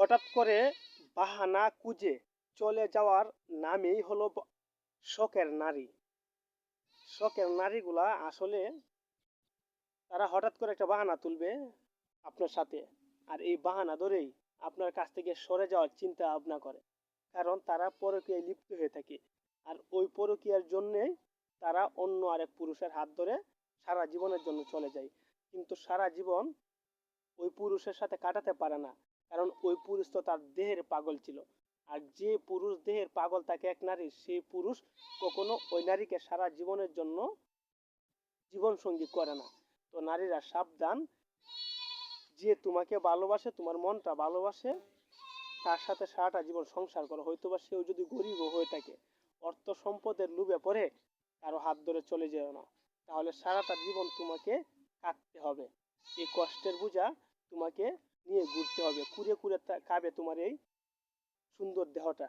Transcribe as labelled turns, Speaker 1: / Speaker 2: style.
Speaker 1: হঠাৎ করে বাহানা খুঁজে চলে যাওয়ার নামই হলো শখের নারী। শখের নারীগুলা আসলে তারা হঠাৎ করে একটা বাহানা তুলবে আপনার সাথে, আর এই বাহানা ধরেই আপনার কাছ থেকে সরে যাওয়ার চিন্তা ভাবনা করে। কারণ তারা পরকীয়ায় লিপ্ত হয়ে থাকে, আর ওই পরকীয়ার জন্যেই তারা অন্য আরেক পুরুষের হাত ধরে সারা জীবনের জন্য চলে যায়। কিন্তু সারা জীবন ওই পুরুষের সাথে কাটাতে পারে না, কারণ ওই পুরুষ তো তার দেহের পাগল ছিল। আর যে পুরুষ দেহের পাগল থাকে এক নারীর, সেই পুরুষ কখনো ওই নারীকে সারা জীবনের জন্য জীবন সঙ্গী করে না। তো নারীরা সাবধান, যে তোমাকে ভালোবাসে, তোমার মনটা ভালোবাসে, তার সাথে সারাটা জীবন সংসার করো। হয়তোবা সেও যদি গরিবও হয়ে থাকে, অর্থ সম্পদের লোভে পড়ে কারো হাত ধরে চলে যেও না, তাহলে সারাটা জীবন তোমাকে কাটতে হবে। এই কষ্টের বোঝা তোমাকে নিয়ে ঘুরতে হবে, কুড়ে কুড়ে খাবে তোমার এই সুন্দর দেহটা।